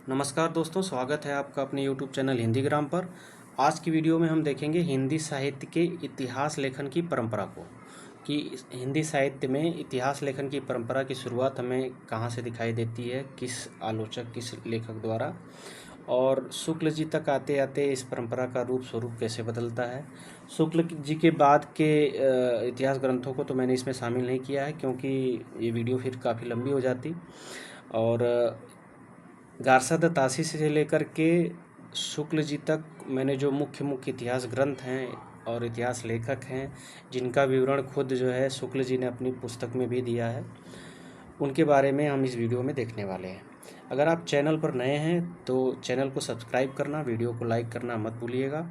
नमस्कार दोस्तों, स्वागत है आपका अपने YouTube चैनल हिंदी ग्राम पर। आज की वीडियो में हम देखेंगे हिंदी साहित्य के इतिहास लेखन की परंपरा को, कि हिंदी साहित्य में इतिहास लेखन की परंपरा की शुरुआत हमें कहाँ से दिखाई देती है, किस आलोचक, किस लेखक द्वारा, और शुक्ल जी तक आते आते इस परंपरा का रूप स्वरूप कैसे बदलता है। शुक्ल जी के बाद के इतिहास ग्रंथों को तो मैंने इसमें शामिल नहीं किया है, क्योंकि ये वीडियो फिर काफ़ी लंबी हो जाती। और गारसाद तासी से लेकर के शुक्ल जी तक मैंने जो मुख्य मुख्य इतिहास ग्रंथ हैं और इतिहास लेखक हैं, जिनका विवरण खुद जो है शुक्ल जी ने अपनी पुस्तक में भी दिया है, उनके बारे में हम इस वीडियो में देखने वाले हैं। अगर आप चैनल पर नए हैं तो चैनल को सब्सक्राइब करना, वीडियो को लाइक करना मत भूलिएगा।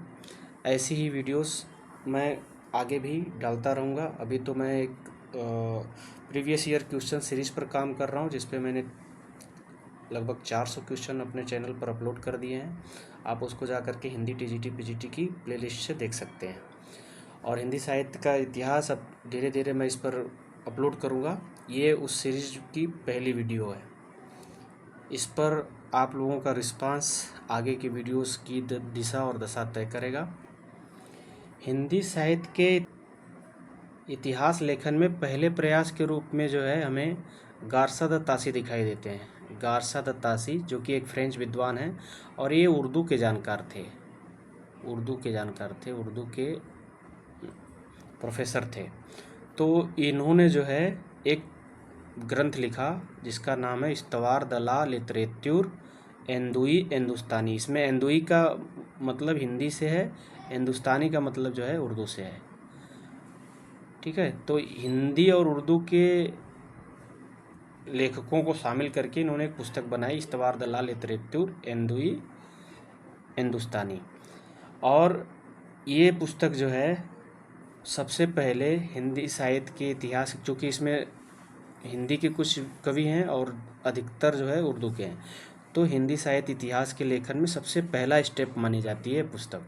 ऐसी ही वीडियोस मैं आगे भी डालता रहूँगा। अभी तो मैं एक प्रीवियस ईयर क्वेश्चन सीरीज़ पर काम कर रहा हूँ, जिस पे मैंने लगभग 400 क्वेश्चन अपने चैनल पर अपलोड कर दिए हैं। आप उसको जा कर के हिंदी टीजीटी पीजीटी की प्लेलिस्ट से देख सकते हैं। और हिंदी साहित्य का इतिहास अब धीरे धीरे मैं इस पर अपलोड करूँगा। ये उस सीरीज की पहली वीडियो है। इस पर आप लोगों का रिस्पांस आगे की वीडियोस की दिशा और दशा तय करेगा। हिंदी साहित्य के इतिहास लेखन में पहले प्रयास के रूप में जो है हमें गारसाद तासी दिखाई देते हैं। गारसाद तासी जो कि एक फ्रेंच विद्वान हैं और ये उर्दू के जानकार थे, उर्दू के प्रोफेसर थे। तो इन्होंने जो है एक ग्रंथ लिखा जिसका नाम है इस्तवार दला लितरेत्युर एंदुई हिंदुस्तानी। इसमें एंदुई का मतलब हिंदी से है, हिंदुस्तानी का मतलब जो है उर्दू से है। ठीक है, तो हिंदी और उर्दू के लेखकों को शामिल करके इन्होंने एक पुस्तक बनाई, इस्तवार दलाल लितरेत्युर एंदुई हिंदुस्तानी। और ये पुस्तक जो है सबसे पहले हिंदी साहित्य के इतिहास, चूँकि इसमें हिंदी के कुछ कवि हैं और अधिकतर जो है उर्दू के हैं, तो हिंदी साहित्य इतिहास के लेखन में सबसे पहला स्टेप मानी जाती है पुस्तक।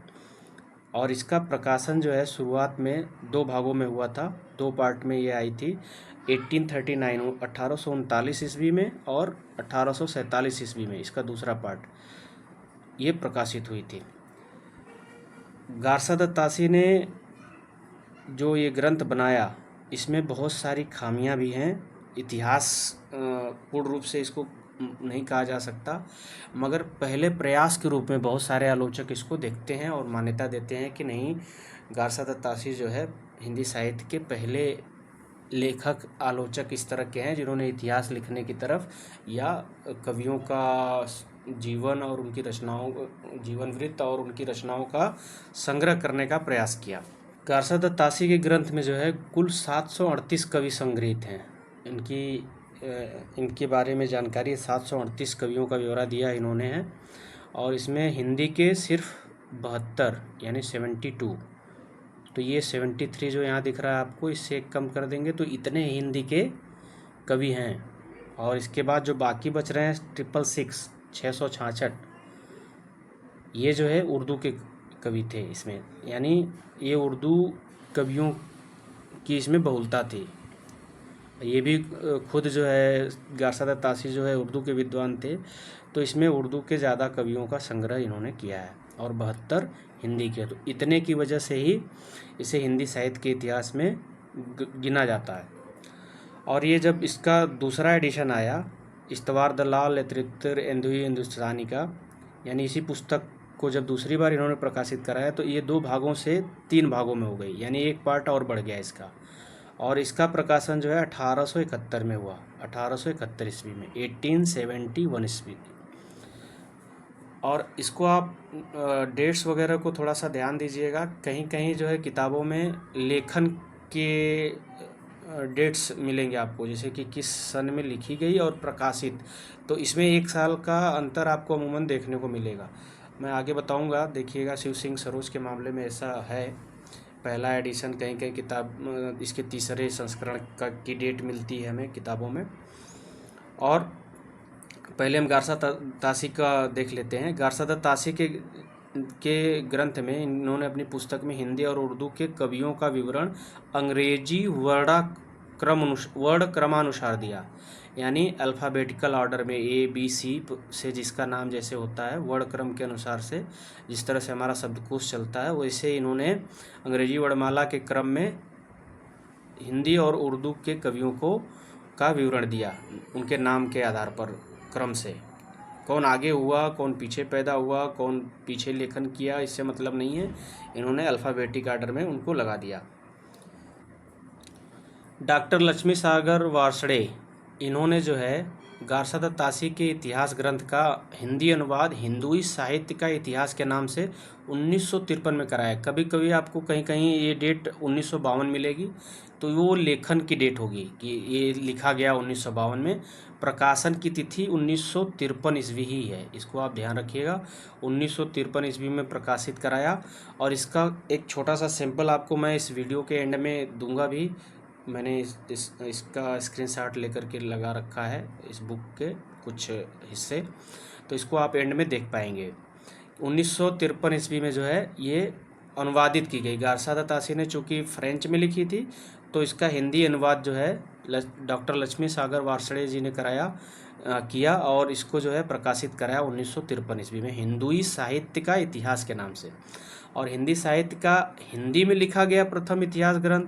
और इसका प्रकाशन जो है शुरुआत में 2 भागों में हुआ था, 2 पार्ट में ये आई थी। 1839 1839 ईस्वी में और 1847 ईस्वी में इसका दूसरा पार्ट ये प्रकाशित हुई थी। गारसाद तासी ने जो ये ग्रंथ बनाया, इसमें बहुत सारी खामियां भी हैं। इतिहास पूर्ण रूप से इसको नहीं कहा जा सकता, मगर पहले प्रयास के रूप में बहुत सारे आलोचक इसको देखते हैं और मान्यता देते हैं कि नहीं, गारसाद तासी जो है हिंदी साहित्य के पहले लेखक आलोचक इस तरह के हैं जिन्होंने इतिहास लिखने की तरफ या कवियों का जीवन और उनकी रचनाओं, जीवन वृत्त और उनकी रचनाओं का संग्रह करने का प्रयास किया। गारसाद तासी के ग्रंथ में जो है कुल 738 कवि संग्रहित हैं। इनके बारे में जानकारी 738 कवियों का ब्यौरा दिया इन्होंने है। और इसमें हिंदी के सिर्फ 72 यानी 72, तो ये 73 जो यहाँ दिख रहा है आपको, इससे एक कम कर देंगे तो इतने हिंदी के कवि हैं। और इसके बाद जो बाकी बच रहे हैं 666 666, ये जो है उर्दू के कवि थे इसमें, यानी ये उर्दू कवियों की इसमें बहुलता थी। ये भी खुद जो है गारसाद तासी जो है उर्दू के विद्वान थे, तो इसमें उर्दू के ज़्यादा कवियों का संग्रह इन्होंने किया है और 72 हिंदी के। तो इतने की वजह से ही इसे हिंदी साहित्य के इतिहास में गिना जाता है। और ये जब इसका दूसरा एडिशन आया, इस्तवार दलाल लितरेत्युर एंदुई हिंदुस्तानी का, यानी इसी पुस्तक को जब दूसरी बार इन्होंने प्रकाशित कराया तो ये 2 भागों से 3 भागों में हो गई, यानी एक पार्ट और बढ़ गया इसका। और इसका प्रकाशन जो है 1871 में हुआ, 1871 ईस्वी में, 1871 ईस्वी। और इसको आप डेट्स वगैरह को थोड़ा सा ध्यान दीजिएगा। कहीं कहीं जो है किताबों में लेखन के डेट्स मिलेंगे आपको, जैसे कि किस सन में लिखी गई और प्रकाशित, तो इसमें 1 साल का अंतर आपको अमूमन देखने को मिलेगा। मैं आगे बताऊंगा, देखिएगा। शिव सिंह सरोज के मामले में ऐसा है, पहला एडिशन कहीं कहीं किताब इसके तीसरे संस्करण की डेट मिलती है हमें किताबों में। और पहले हम गारसाद तासी का देख लेते हैं। गारसाद तासी के ग्रंथ में इन्होंने अपनी पुस्तक में हिंदी और उर्दू के कवियों का विवरण अंग्रेजी वर्ण क्रमानुसार दिया। यानी अल्फ़ाबेटिकल ऑर्डर में ए बी सी से जिसका नाम जैसे होता है वर्ण क्रम के अनुसार से जिस तरह से हमारा शब्दकोश चलता है वैसे इन्होंने अंग्रेजी वर्णमाला के क्रम में हिंदी और उर्दू के कवियों को का विवरण दिया, उनके नाम के आधार पर क्रम से। कौन आगे हुआ, कौन पीछे पैदा हुआ, कौन पीछे लेखन किया, इससे मतलब नहीं है, इन्होंने अल्फ़ाबेटिक ऑर्डर में उनको लगा दिया। डॉक्टर लक्ष्मी सागर वार्ष्णेय, इन्होंने जो है गारसादत्त तासी के इतिहास ग्रंथ का हिंदी अनुवाद हिंदुई साहित्य का इतिहास के नाम से 1953 में कराया। कभी कभी आपको कहीं कहीं ये डेट 1952 मिलेगी, तो वो लेखन की डेट होगी कि ये लिखा गया 1952 में। प्रकाशन की तिथि 1953 ईस्वी ही है, इसको आप ध्यान रखिएगा। 1953 ईस्वी में प्रकाशित कराया। और इसका एक छोटा सा सैंपल आपको मैं इस वीडियो के एंड में दूंगा भी। मैंने इसका स्क्रीनशॉट लेकर के लगा रखा है इस बुक के कुछ हिस्से, तो इसको आप एंड में देख पाएंगे। 1953 ईस्वी में जो है ये अनुवादित की गई। गारसादत्त तासी ने चूँकि फ्रेंच में लिखी थी, तो इसका हिंदी अनुवाद जो है डॉक्टर लक्ष्मी सागर वार्ष्णेय जी ने किया और इसको जो है प्रकाशित कराया 1953 ईस्वी में हिंदुई साहित्य का इतिहास के नाम से। और हिंदी साहित्य का हिंदी में लिखा गया प्रथम इतिहास ग्रंथ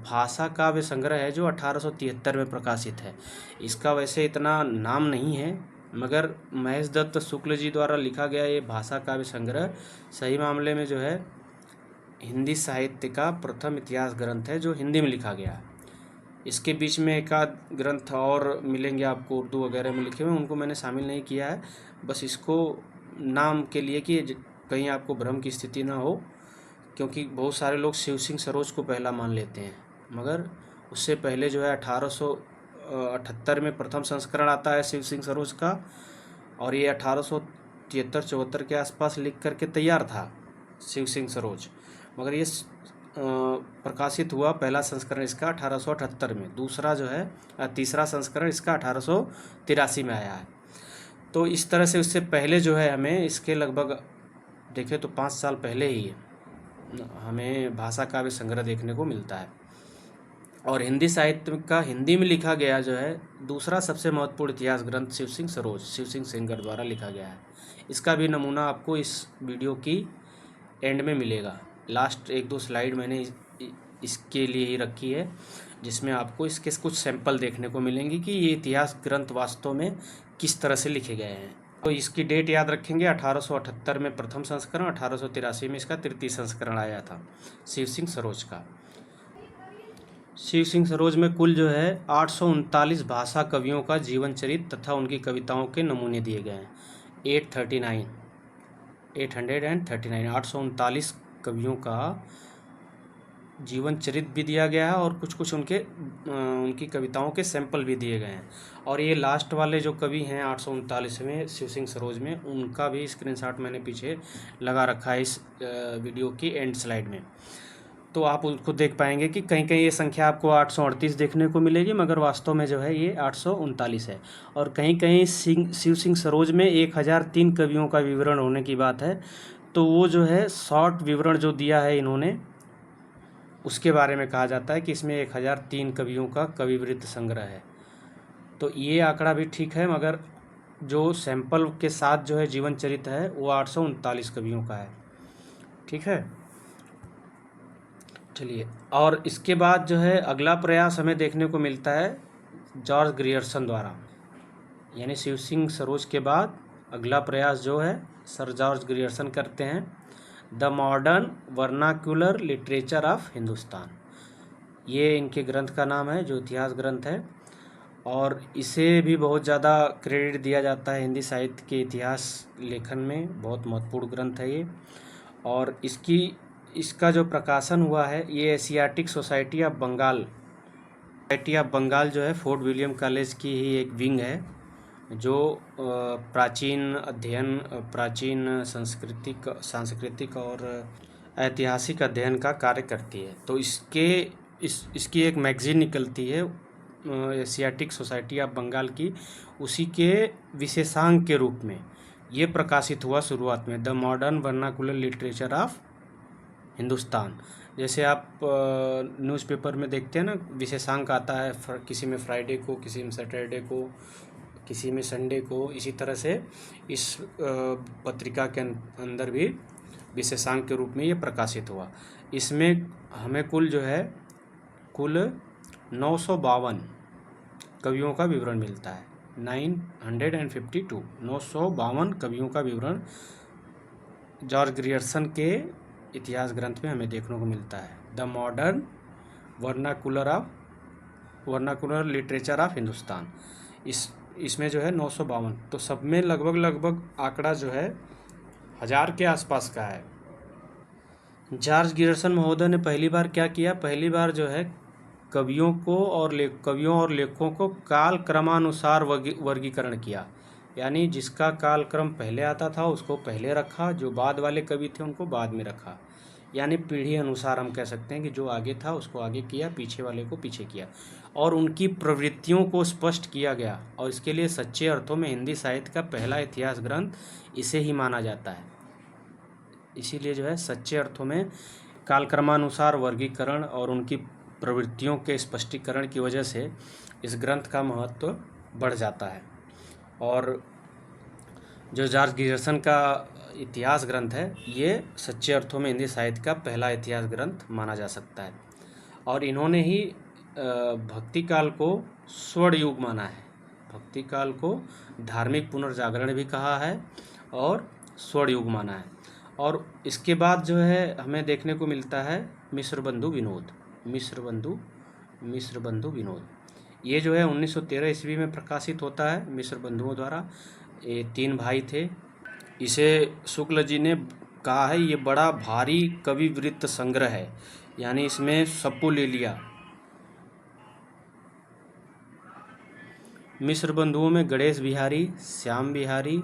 भाषा काव्य संग्रह है, जो 1873 में प्रकाशित है। इसका वैसे इतना नाम नहीं है, मगर महेश दत्त शुक्ल जी द्वारा लिखा गया ये भाषा काव्य संग्रह सही मामले में जो है हिंदी साहित्य का प्रथम इतिहास ग्रंथ है, जो हिंदी में लिखा गया है। इसके बीच में एक आध ग्रंथ और मिलेंगे आपको उर्दू वगैरह में लिखे हुए, उनको मैंने शामिल नहीं किया है, बस इसको नाम के लिए कि कहीं आपको भ्रम की स्थिति ना हो, क्योंकि बहुत सारे लोग शिव सिंह सरोज को पहला मान लेते हैं, मगर उससे पहले जो है 1878 में प्रथम संस्करण आता है शिव सिंह सरोज का, और ये 1873-74 के आसपास लिख करके तैयार था शिव सिंह सरोज, मगर ये प्रकाशित हुआ पहला संस्करण इसका 1878 में। दूसरा जो है तीसरा संस्करण इसका 1883 में आया है। तो इस तरह से उससे पहले जो है हमें इसके लगभग देखें तो 5 साल पहले ही हमें भाषा काव्य संग्रह देखने को मिलता है। और हिंदी साहित्य का हिंदी में लिखा गया जो है दूसरा सबसे महत्वपूर्ण इतिहास ग्रंथ शिव सिंह सरोज, शिव सिंह सेंगर द्वारा लिखा गया है। इसका भी नमूना आपको इस वीडियो की एंड में मिलेगा। लास्ट 1-2 स्लाइड मैंने इसके लिए ही रखी है, जिसमें आपको इसके कुछ सैंपल देखने को मिलेंगे कि ये इतिहास ग्रंथ वास्तव में किस तरह से लिखे गए हैं। तो इसकी डेट याद रखेंगे, 1878 में प्रथम संस्करण, 1883 में इसका तृतीय संस्करण आया था शिव सिंह सरोज का। शिव सिंह सरोज में कुल जो है 839 भाषा कवियों का जीवन चरित्र तथा उनकी कविताओं के नमूने दिए गए हैं। 839 कवियों का जीवन चरित्र भी दिया गया है और कुछ उनकी कविताओं के सैंपल भी दिए गए हैं। और ये लास्ट वाले जो कवि हैं 839वें शिव सिंह सरोज में, उनका भी स्क्रीनशॉट मैंने पीछे लगा रखा है इस वीडियो की एंड स्लाइड में, तो आप उसको देख पाएंगे कि कहीं कहीं ये संख्या आपको 838 देखने को मिलेगी, मगर वास्तव में जो है ये 839 है। और कहीं कहीं शिव सिंह सरोज में 1003 कवियों का विवरण होने की बात है, तो वो जो है शॉर्ट विवरण जो दिया है इन्होंने, उसके बारे में कहा जाता है कि इसमें 1003 कवियों का कविवृत्त संग्रह है। तो ये आंकड़ा भी ठीक है, मगर जो सैंपल के साथ जो है जीवन चरित्र है वो 839 कवियों का है। ठीक है, चलिए। और इसके बाद जो है अगला प्रयास हमें देखने को मिलता है जॉर्ज ग्रियर्सन द्वारा, यानी शिव सिंह सरोज के बाद अगला प्रयास जो है सर जॉर्ज ग्रियर्सन करते हैं, the modern vernacular literature of Hindustan. ये इनके ग्रंथ का नाम है, जो इतिहास ग्रंथ है, और इसे भी बहुत ज़्यादा क्रेडिट दिया जाता है हिंदी साहित्य के इतिहास लेखन में। बहुत महत्वपूर्ण ग्रंथ है ये। और इसका जो प्रकाशन हुआ है ये एशियाटिक सोसाइटी ऑफ बंगाल जो है फोर्ट विलियम कॉलेज की ही एक विंग है, जो प्राचीन अध्ययन, प्राचीन सांस्कृतिक और ऐतिहासिक अध्ययन का कार्य करती है। तो इसकी एक मैगज़ीन निकलती है एशियाटिक सोसाइटी ऑफ बंगाल की, उसी के विशेषांक के रूप में ये प्रकाशित हुआ शुरुआत में, the modern vernacular literature of Hindustan. जैसे आप न्यूज़पेपर में देखते हैं ना, विशेषांक आता है, किसी में फ्राइडे को, किसी में सैटरडे को, किसी में संडे को। इसी तरह से इस पत्रिका के अंदर भी विशेषांक के रूप में ये प्रकाशित हुआ। इसमें हमें कुल जो है कुल 952 कवियों का विवरण मिलता है। 952 952 कवियों का विवरण जॉर्ज ग्रियर्सन के इतिहास ग्रंथ में हमें देखने को मिलता है। The modern vernacular literature of Hindustan. इसमें जो है 952, तो सब में लगभग आंकड़ा जो है 1000 के आसपास का है। जॉर्ज ग्रियर्सन महोदय ने पहली बार क्या किया, पहली बार जो है कवियों और लेखकों को काल क्रमानुसार वर्गीकरण किया। यानी जिसका कालक्रम पहले आता था उसको पहले रखा, जो बाद वाले कवि थे उनको बाद में रखा। यानी पीढ़ी अनुसार हम कह सकते हैं कि जो आगे था उसको आगे किया, पीछे वाले को पीछे किया, और उनकी प्रवृत्तियों को स्पष्ट किया गया। और इसके लिए सच्चे अर्थों में हिंदी साहित्य का पहला इतिहास ग्रंथ इसे ही माना जाता है। इसीलिए जो है सच्चे अर्थों में कालक्रमानुसार वर्गीकरण और उनकी प्रवृत्तियों के स्पष्टीकरण की वजह से इस ग्रंथ का महत्व बढ़ जाता है। और जो जॉर्ज ग्रियर्सन का इतिहास ग्रंथ है, ये सच्चे अर्थों में हिंदी साहित्य का पहला इतिहास ग्रंथ माना जा सकता है। और इन्होंने ही भक्ति काल को स्वर्ण युग माना है। भक्ति काल को धार्मिक पुनर्जागरण भी कहा है और स्वर्ण युग माना है। और इसके बाद जो है हमें देखने को मिलता है मिस्र बंधु विनोद। ये जो है 1913 ईस्वी में प्रकाशित होता है मिस्र बंधुओं द्वारा। ये 3 भाई थे। इसे शुक्ल जी ने कहा है ये बड़ा भारी कवि वृत्त संग्रह है, यानी इसमें सबको ले लिया। मिस्र बंधुओं में गणेश बिहारी, श्याम बिहारी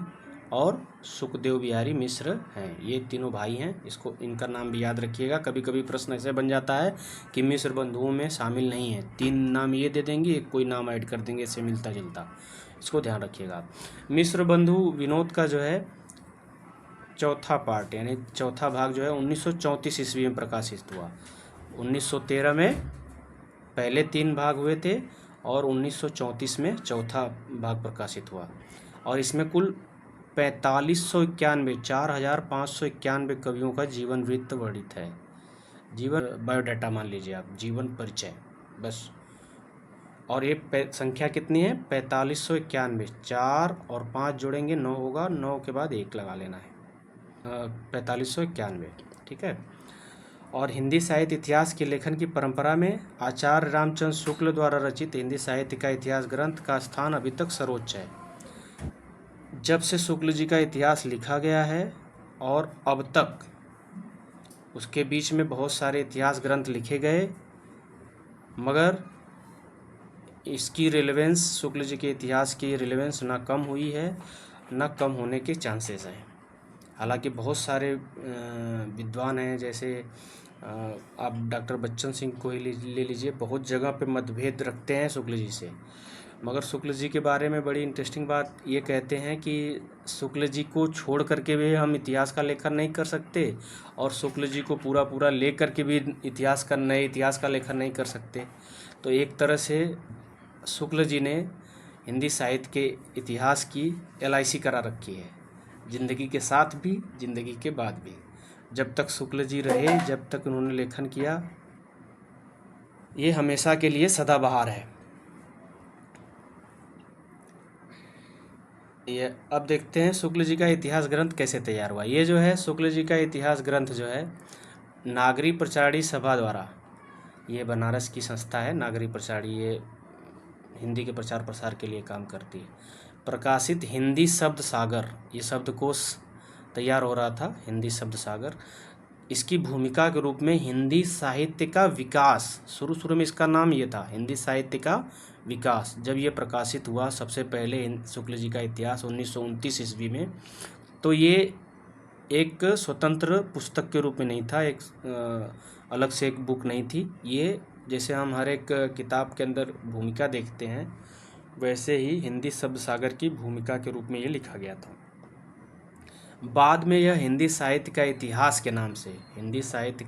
और सुखदेव बिहारी मिश्र हैं। ये तीनों भाई हैं। इनका नाम भी याद रखिएगा। कभी कभी प्रश्न ऐसे बन जाता है कि मिस्र बंधुओं में शामिल नहीं है, 3 नाम ये दे देंगे, एक कोई नाम ऐड कर देंगे, इससे मिलता जुलता। इसको ध्यान रखिएगा। मिस्र बंधु विनोद का जो है चौथा पार्ट यानी चौथा भाग जो है 1934 ईस्वी में प्रकाशित हुआ। 1913 में पहले 3 भाग हुए थे और 1934 में चौथा भाग प्रकाशित हुआ। और इसमें कुल 4591 कवियों का जीवन वृत्त वर्णित है। जीवन बायोडाटा मान लीजिए आप, जीवन परिचय बस। और ये संख्या कितनी है, 4591। 4 और 5 जोड़ेंगे 9 होगा, 9 के बाद 1 लगा लेना है, 4591। ठीक है। और हिंदी साहित्य इतिहास के लेखन की परंपरा में आचार्य रामचंद्र शुक्ल द्वारा रचित हिंदी साहित्य का इतिहास ग्रंथ का स्थान अभी तक सर्वोच्च है। जब से शुक्ल जी का इतिहास लिखा गया है और अब तक उसके बीच में बहुत सारे इतिहास ग्रंथ लिखे गए, मगर इसकी रिलेवेंस, शुक्ल जी के इतिहास की रिलेवेंस ना कम हुई है ना कम होने के चांसेस हैं। हालांकि बहुत सारे विद्वान हैं, जैसे आप डॉक्टर बच्चन सिंह को ही ले लीजिए, बहुत जगह पे मतभेद रखते हैं शुक्ल जी से। मगर शुक्ल जी के बारे में बड़ी इंटरेस्टिंग बात ये कहते हैं कि शुक्ल जी को छोड़ करके भी हम इतिहास का लेखन नहीं कर सकते, और शुक्ल जी को पूरा ले करके भी नए इतिहास का लेखन नहीं कर सकते। तो एक तरह से शुक्ल जी ने हिंदी साहित्य के इतिहास की LIC करा रखी है, ज़िंदगी के साथ भी, ज़िंदगी के बाद भी। जब तक शुक्ल जी रहे, जब तक उन्होंने लेखन किया, ये हमेशा के लिए सदाबहार है। ये अब देखते हैं शुक्ल जी का इतिहास ग्रंथ कैसे तैयार हुआ। ये जो है शुक्ल जी का इतिहास ग्रंथ जो है नागरी प्रचारी सभा द्वारा, ये बनारस की संस्था है नागरी प्रचारी, ये हिंदी के प्रचार प्रसार के लिए काम करती है, प्रकाशित हिंदी शब्द सागर, ये शब्दकोश तैयार हो रहा था, हिंदी शब्द सागर। इसकी भूमिका के रूप में हिंदी साहित्य का विकास, शुरू में इसका नाम ये था, हिंदी साहित्य का विकास। जब ये प्रकाशित हुआ सबसे पहले शुक्ल जी का इतिहास 1929 ईस्वी में, तो ये एक स्वतंत्र पुस्तक के रूप में नहीं था, एक अलग से एक बुक नहीं थी। ये जैसे हम हर एक किताब के अंदर भूमिका देखते हैं, वैसे ही हिंदी शब्द सागर की भूमिका के रूप में ये लिखा गया था। बाद में यह हिंदी साहित्य का इतिहास के नाम से, हिंदी साहित्य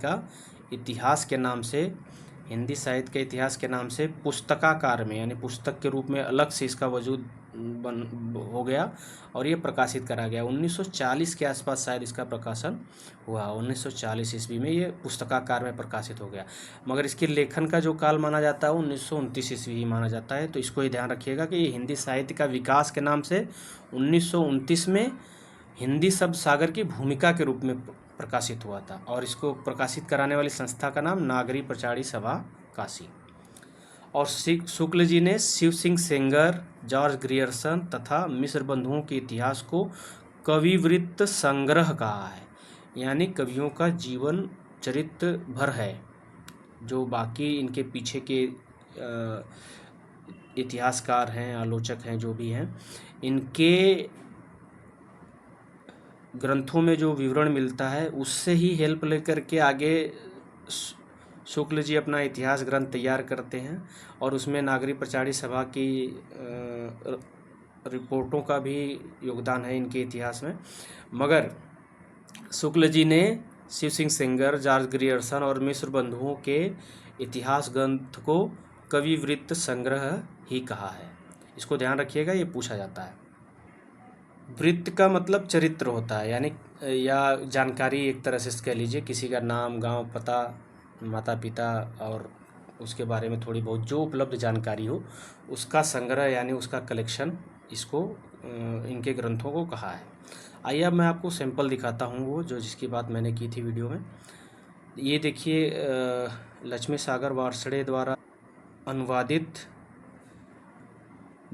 के इतिहास के नाम से पुस्तकाकार में, यानी पुस्तक के रूप में अलग से इसका वजूद हो गया और ये प्रकाशित करा गया। 1940 के आसपास शायद इसका प्रकाशन हुआ। 1940 ईस्वी में ये पुस्तकाकार में प्रकाशित हो गया, मगर इसके लेखन का जो काल माना जाता है 1929 ईस्वी ही माना जाता है। तो इसको ही ध्यान रखिएगा कि ये हिंदी साहित्य का विकास के नाम से 1929 में हिंदी शब्द सागर की भूमिका के रूप में प्रकाशित हुआ था, और इसको प्रकाशित कराने वाली संस्था का नाम नागरी प्रचारी सभा काशी। और शुक्ल जी ने शिव सिंह सेंगर, जॉर्ज ग्रियर्सन तथा मिस्र बंधुओं के इतिहास को कविवृत्त संग्रह कहा है, यानी कवियों का जीवन चरित्र भर है। जो बाकी इनके पीछे के इतिहासकार हैं, आलोचक हैं, जो भी हैं, इनके ग्रंथों में जो विवरण मिलता है उससे ही हेल्प लेकर के आगे शुक्ल जी अपना इतिहास ग्रंथ तैयार करते हैं, और उसमें नागरी प्रचारी सभा की रिपोर्टों का भी योगदान है इनके इतिहास में। मगर शुक्ल जी ने शिव सिंह सेंगर, जॉर्ज ग्रियर्सन और मिस्र बंधुओं के इतिहास ग्रंथ को कविवृत्त संग्रह ही कहा है। इसको ध्यान रखिएगा, ये पूछा जाता है। वृत्त का मतलब चरित्र होता है, यानी या जानकारी, एक तरह से कह लीजिए, किसी का नाम, गांव, पता, माता पिता और उसके बारे में थोड़ी बहुत जो उपलब्ध जानकारी हो उसका संग्रह, यानी उसका कलेक्शन, इसको इनके ग्रंथों को कहा है। आइए अब मैं आपको सैंपल दिखाता हूँ वो जिसकी बात मैंने की थी वीडियो में। ये देखिए, लक्ष्मी सागर वार्ष्णेय द्वारा अनुवादित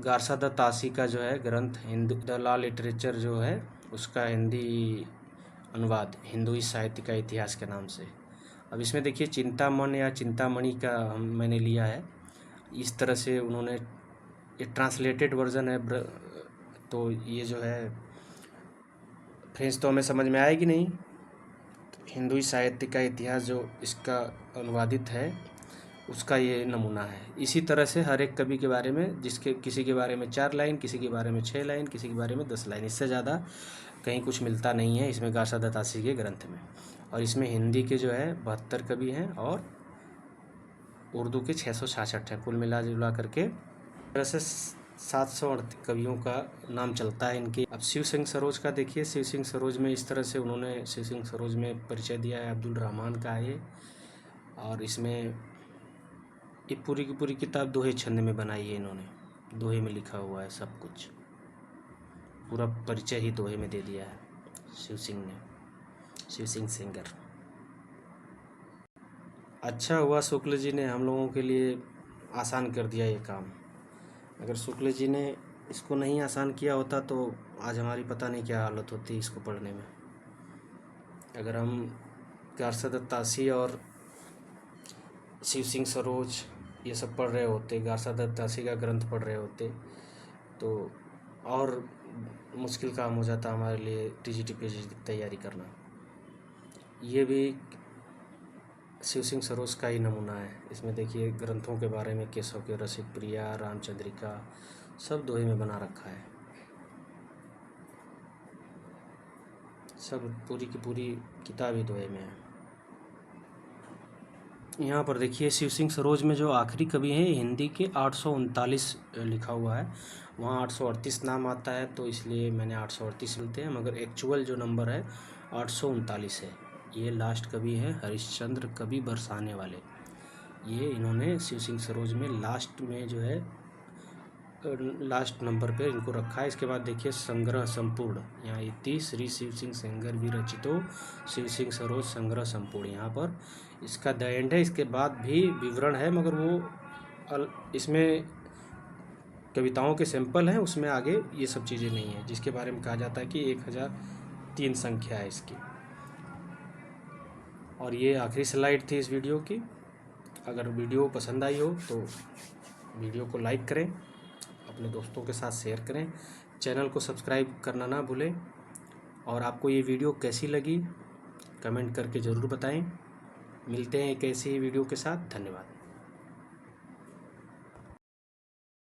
गारसा द तासी का जो है ग्रंथ, हिंदू द लॉ लिटरेचर जो है उसका हिंदी अनुवाद, हिंदुई साहित्य का इतिहास के नाम से। अब इसमें देखिए चिंतामण या चिंतामणि का मैंने लिया है। इस तरह से उन्होंने, ये ट्रांसलेटेड वर्जन है, तो ये जो है फ्रेंच तो हमें समझ में आएगी नहीं। हिंदुई साहित्य का इतिहास जो इसका अनुवादित है उसका ये नमूना है। इसी तरह से हर एक कवि के बारे में, किसी के बारे में 4 लाइन, किसी के बारे में 6 लाइन, किसी के बारे में 10 लाइन, इससे ज़्यादा कहीं कुछ मिलता नहीं है इसमें गारसा द तासी के ग्रंथ में। और इसमें हिंदी के जो है 72 कवि हैं और उर्दू के 666 हैं, कुल मिला जुला करके तरह से 738 कवियों का नाम चलता है इनके। अब शिव सिंह सरोज का देखिए, शिव सिंह सरोज में इस तरह से उन्होंने शिव सिंह सरोज में परिचय दिया है। अब्दुल रहमान का है ये, और इसमें ये पूरी की पूरी किताब दोहे छंद में बनाई है इन्होंने, दोहे में लिखा हुआ है सब कुछ, पूरा परिचय ही दोहे में दे दिया है शिव सिंह ने, शिव सिंह सेंगर। अच्छा हुआ शुक्ल जी ने हम लोगों के लिए आसान कर दिया ये काम। अगर शुक्ल जी ने इसको नहीं आसान किया होता तो आज हमारी पता नहीं क्या हालत होती इसको पढ़ने में। अगर हम गारसा द तासी और शिव सिंह सरोज ये सब पढ़ रहे होते, गारसा द तासी का ग्रंथ पढ़ रहे होते, तो और मुश्किल काम हो जाता हमारे लिए टीजीटी पीजीटी की तैयारी करना। ये भी शिव सिंह सरोज का ही नमूना है। इसमें देखिए ग्रंथों के बारे में, केशव के रसिक प्रिया, रामचंद्रिका, सब दोहे में बना रखा है, सब पूरी की पूरी किताब ही दोहे में है। यहाँ पर देखिए शिव सिंह सरोज में जो आखिरी कवि हैं हिंदी के 839 लिखा हुआ है, वहाँ 838 नाम आता है, तो इसलिए मैंने 838 मिलते हैं, मगर एक्चुअल जो नंबर है 839 है। ये लास्ट कवि है हरिश्चंद्र कवि बरसाने वाले, ये इन्होंने शिव सिंह सरोज में लास्ट में जो है लास्ट नंबर पे इनको रखा है। इसके बाद देखिए संग्रह संपूर्ण, यहाँ इति श्री शिव सिंह सेंगर विरचितो शिव सिंह सरोज संग्रह संपूर्ण, यहाँ पर इसका द एंड है। इसके बाद भी विवरण है, मगर वो इसमें कविताओं के सैंपल हैं, उसमें आगे ये सब चीज़ें नहीं है, जिसके बारे में कहा जाता है कि 1003 संख्या है इसकी। और ये आखिरी स्लाइड थी इस वीडियो की। अगर वीडियो पसंद आई हो तो वीडियो को लाइक करें, अपने दोस्तों के साथ शेयर करें, चैनल को सब्सक्राइब करना ना भूलें, और आपको ये वीडियो कैसी लगी कमेंट करके ज़रूर बताएं। मिलते हैं एक ऐसी ही वीडियो के साथ। धन्यवाद।